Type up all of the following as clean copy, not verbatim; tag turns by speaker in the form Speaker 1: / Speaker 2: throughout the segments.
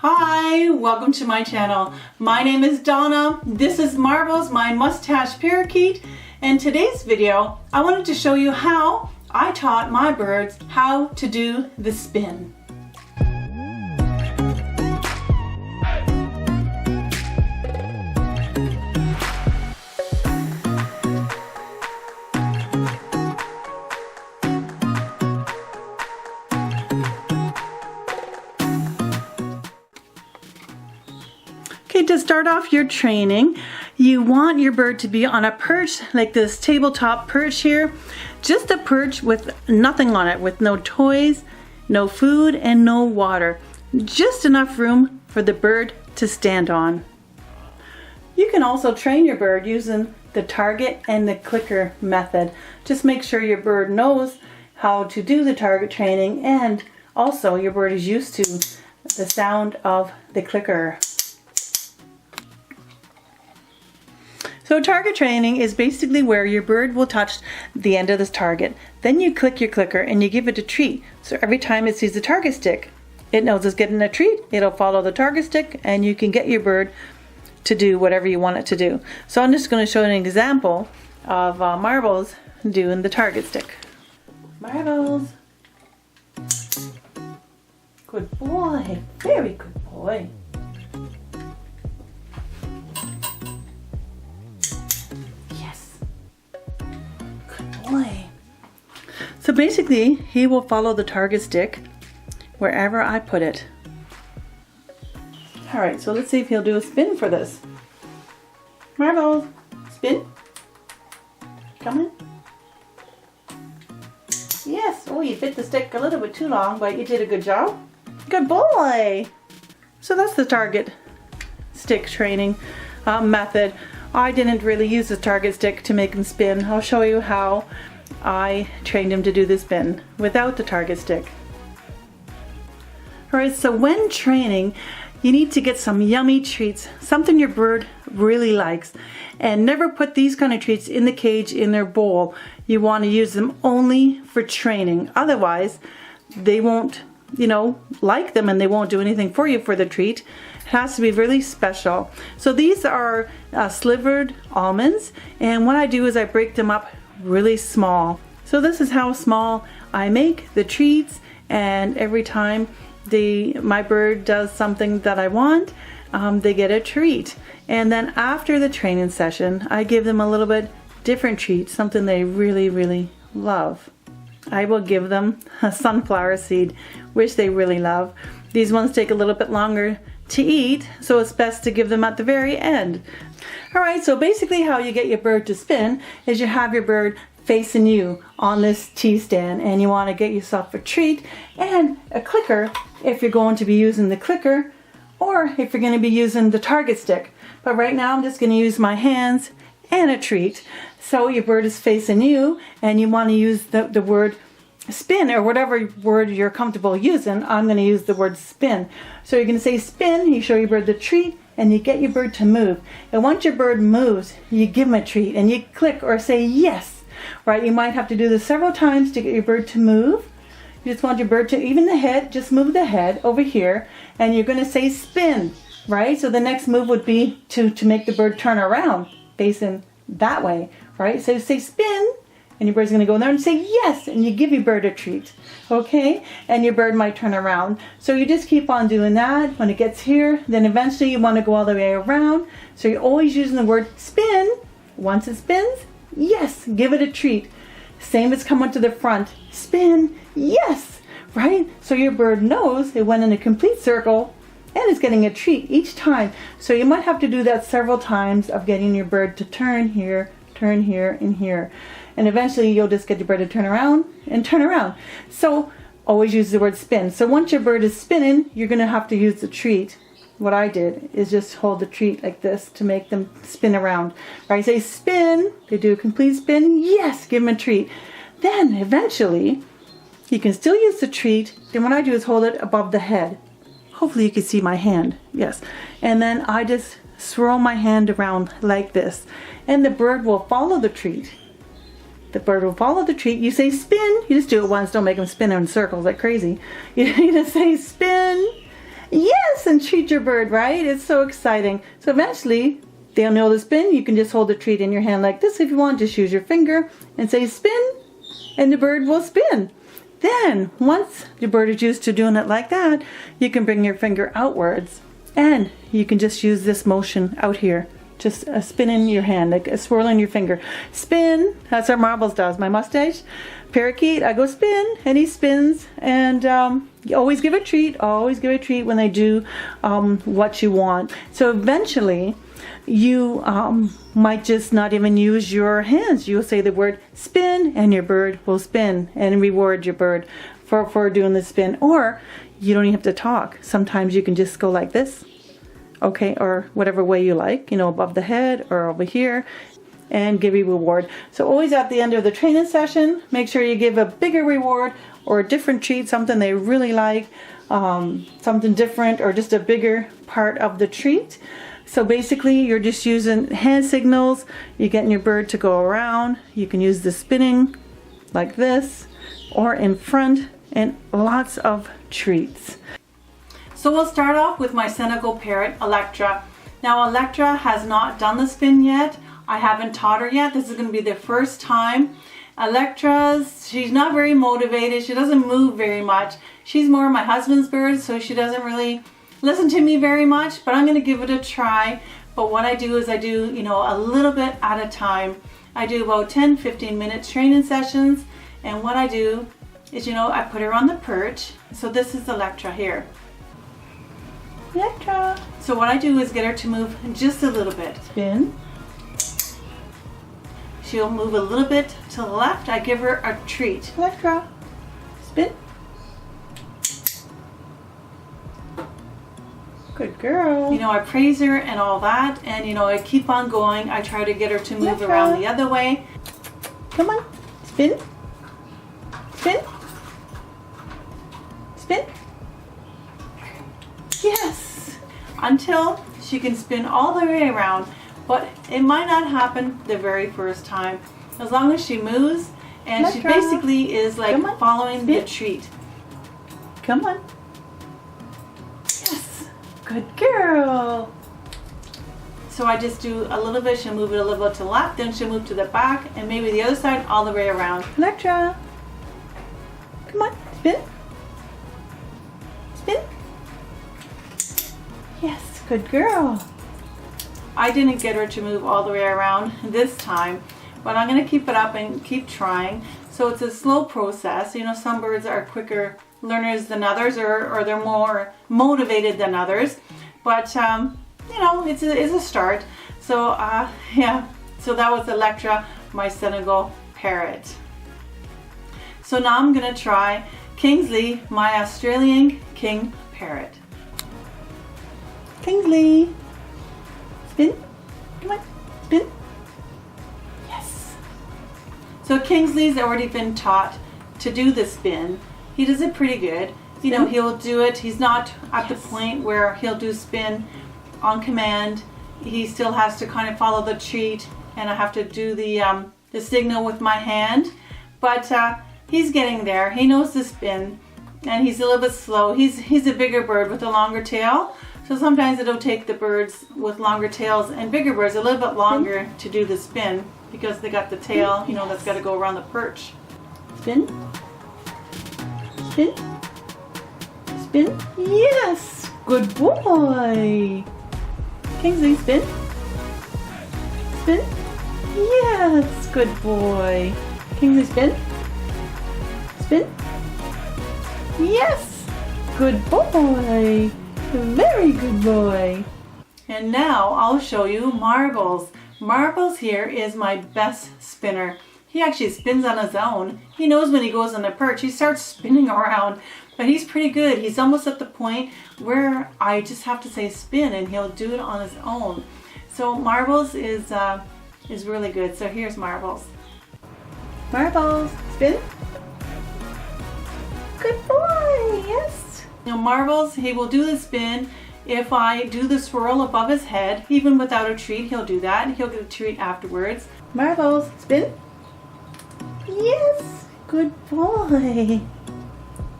Speaker 1: Hi, welcome to my channel. My name is Donna. This is Marbles, my mustache parakeet. And today's video, I wanted to show you how I taught my birds how to do the spin. Okay, to start off your training, you want your bird to be on a perch like this tabletop perch here. Just a perch with nothing on it, with no toys, no food, and no water. Just enough room for the bird to stand on. You can also train your bird using the target and the clicker method. Just make sure your bird knows how to do the target training, and also your bird is used to the sound of the clicker. So target training is basically where your bird will touch the end of this target. Then you click your clicker and you give it a treat. So every time it sees the target stick, it knows it's getting a treat. It'll follow the target stick and you can get your bird to do whatever you want it to do. So I'm just going to show an example of Marbles doing the target stick. Marbles. Good boy. Very good boy. So basically, he will follow the target stick wherever I put it. Alright, so let's see if he'll do a spin for this. Marbles, spin. Come in. Yes, oh, you bit the stick a little bit too long, but you did a good job. Good boy! So that's the target stick training method. I didn't really use the target stick to make him spin. I'll show you how I trained him to do the spin without the target stick. Alright, so when training, you need to get some yummy treats, something your bird really likes. And never put these kind of treats in the cage in their bowl. You want to use them only for training. Otherwise, they won't, like them, and they won't do anything for you for the treat. It has to be really special. So these are slivered almonds, and what I do is I break them up really small. So this is how small I make the treats, and every time my bird does something that I want, they get a treat. And then after the training session, I give them a little bit different treat, something they really, really love. I will give them a sunflower seed, which they really love. These ones take a little bit longer to eat, so it's best to give them at the very end. Alright, so basically how you get your bird to spin is you have your bird facing you on this T-stand, and you want to get yourself a treat and a clicker if you're going to be using the clicker, or if you're going to be using the target stick. But right now I'm just going to use my hands and a treat. So your bird is facing you, and you want to use the word spin, or whatever word you're comfortable using. I'm going to use the word spin. So you're going to say spin, you show your bird the treat, and you get your bird to move. And once your bird moves, you give him a treat, and you click or say yes. Right? You might have to do this several times to get your bird to move. You just want your bird to, even the head, just move the head over here, and you're going to say spin. Right? So the next move would be to make the bird turn around, facing that way. Right? So you say spin, and your bird's going to go in there and say yes, and you give your bird a treat. Okay? And your bird might turn around. So you just keep on doing that. When it gets here, then eventually you want to go all the way around. So you're always using the word spin. Once it spins, yes, give it a treat. Same as coming to the front. Spin, yes, right? So your bird knows it went in a complete circle and is getting a treat each time. So you might have to do that several times of getting your bird to turn here, and here. And eventually you'll just get your bird to turn around and turn around. So always use the word spin. So once your bird is spinning, you're going to have to use the treat. What I did is just hold the treat like this to make them spin around. Right? Say spin, they do a complete spin, yes, give them a treat. Then eventually, you can still use the treat. Then what I do is hold it above the head. Hopefully you can see my hand, yes. And then I just swirl my hand around like this, and the bird will follow the treat. The bird will follow the treat. You say spin. You just do it once. Don't make them spin in circles like crazy. You just say spin. Yes, Yes, and treat your bird, right? It's so exciting. So eventually, they'll know the spin. You can just hold the treat in your hand like this if you want. Just use your finger and say spin, and the bird will spin. Then, once the bird is used to doing it like that, you can bring your finger outwards, and you can just use this motion out here. Just a spin in your hand, like a swirl in your finger. Spin, that's what Marbles does. My mustache, parakeet, I go spin, and he spins. And you always give a treat when they do what you want. So eventually, you might just not even use your hands. You'll say the word spin, and your bird will spin, and reward your bird for doing the spin. Or you don't even have to talk. Sometimes you can just go like this. Okay, or whatever way you like, you know, above the head or over here, and give a reward. So always at the end of the training session, make sure you give a bigger reward or a different treat, something they really like, something different, or just a bigger part of the treat. So basically, you're just using hand signals. You're getting your bird to go around. You can use the spinning like this, or in front, and lots of treats. So we'll start off with my Senegal parrot, Electra. Now Electra has not done the spin yet. I haven't taught her yet. This is going to be the first time. She's not very motivated. She doesn't move very much. She's more my husband's bird, so she doesn't really listen to me very much, but I'm going to give it a try. But what I do is I do, you know, a little bit at a time. I do about 10-15 minute training sessions, and what I do is, you know, I put her on the perch. So this is Electra here. Electra. So what I do is get her to move just a little bit. Spin. She'll move a little bit to the left. I give her a treat. Electra. Spin. Good girl. You know, I praise her and all that, and you know, I keep on going. I try to get her to move Electra. Around the other way. Come on. Spin. Spin. Spin. Yes, until she can spin all the way around, but it might not happen the very first time. As long as she moves, and Electra. She basically is like following spin. The treat. Come on. Yes, good girl. So I just do a little bit, she'll move it a little bit to the left, then she'll move to the back, and maybe the other side all the way around. Electra, come on, spin. Spin. Yes, good girl. I didn't get her to move all the way around this time, but I'm going to keep it up and keep trying. So it's a slow process. You know, some birds are quicker learners than others, or they're more motivated than others. But, you know, it's a start. So, yeah. So that was Electra, my Senegal parrot. So now I'm going to try Kingsley, my Australian king parrot. Kingsley, spin, come on, spin, yes. So Kingsley's already been taught to do the spin. He does it pretty good. You know, he'll do it. He's not at the point where he'll do spin on command. He still has to kind of follow the treat, and I have to do the signal with my hand. But he's getting there. He knows the spin, and he's a little bit slow. He's a bigger bird with a longer tail. So sometimes it'll take the birds with longer tails and bigger birds a little bit longer to do the spin, because they got the tail, you know, that's got to go around the perch. Spin. Spin. Spin. Yes. Good boy. Kingsley, spin. Spin. Yes. Good boy. Kingsley, spin. Spin. Yes. Good boy. Very good boy. And now I'll show you Marbles. Marbles here is my best spinner. He actually spins on his own. He knows when he goes on the perch, he starts spinning around, but he's pretty good. He's almost at the point where I just have to say spin and he'll do it on his own. So Marbles is really good. So here's Marbles. Marbles, spin. Good boy, yes. Now Marbles, he will do the spin if I do the swirl above his head. Even without a treat, he'll do that. He'll get a treat afterwards. Marbles, spin. Yes, good boy.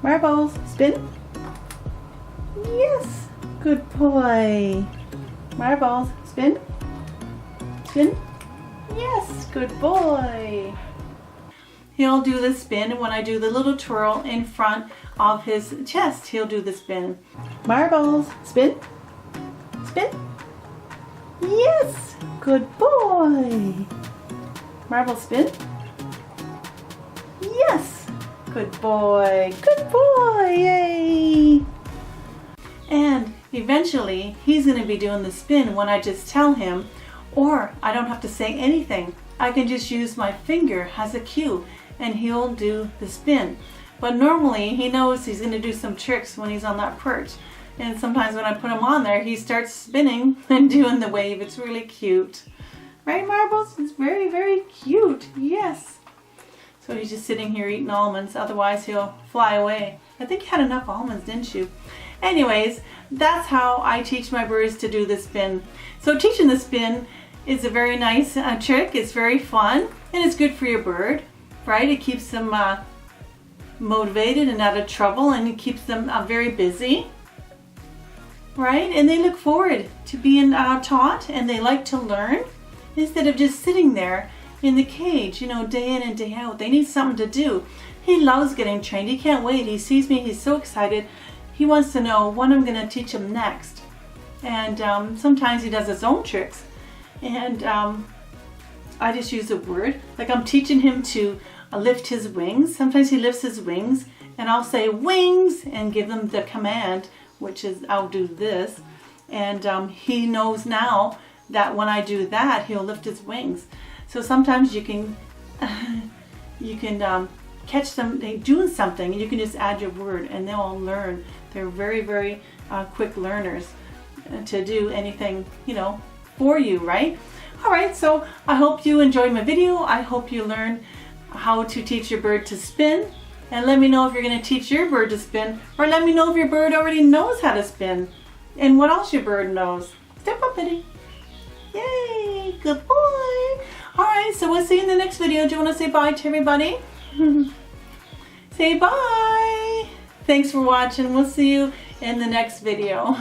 Speaker 1: Marbles, spin. Yes, Good boy. Marbles, spin. Spin. Yes, good boy. He'll do the spin when I do the little twirl in front of his chest. He'll do the spin. Marbles, spin. Spin. Yes, good boy. Marbles, spin. Yes, good boy. Good boy, yay. And eventually he's going to be doing the spin when I just tell him, or I don't have to say anything. I can just use my finger as a cue and he'll do the spin. But normally he knows he's going to do some tricks when he's on that perch. And sometimes when I put him on there, he starts spinning and doing the wave. It's really cute. Right, Marbles? It's very, very cute. Yes. So he's just sitting here eating almonds. Otherwise he'll fly away. I think you had enough almonds, didn't you? Anyways, that's how I teach my birds to do the spin. So teaching the spin is a very nice trick. It's very fun and it's good for your bird, right? It keeps them motivated and out of trouble, and it keeps them very busy, right? And they look forward to being taught, and they like to learn instead of just sitting there in the cage, you know, day in and day out. They need something to do. He loves getting trained. He can't wait. He sees me. He's so excited. He wants to know what I'm going to teach him next. And sometimes he does his own tricks. And I just use a word. Like I'm teaching him to lift his wings. Sometimes he lifts his wings and I'll say wings and give him the command, which is I'll do this. And he knows now that when I do that, he'll lift his wings. So sometimes you can catch them doing something, and you can just add your word and they'll all learn. They're very, very quick learners to do anything, you know, for you, right? All right, so I hope you enjoyed my video. I hope you learned how to teach your bird to spin. And let me know if you're going to teach your bird to spin, or let me know if your bird already knows how to spin and what else your bird knows. Step up, Eddie. Yay, good boy. All right, so we'll see you in the next video. Do you want to say bye to everybody? Say bye. Thanks for watching. We'll see you in the next video.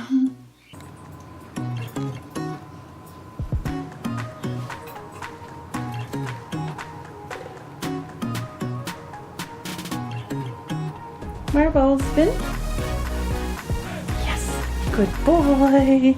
Speaker 1: Marbles, spin. Yes, good boy.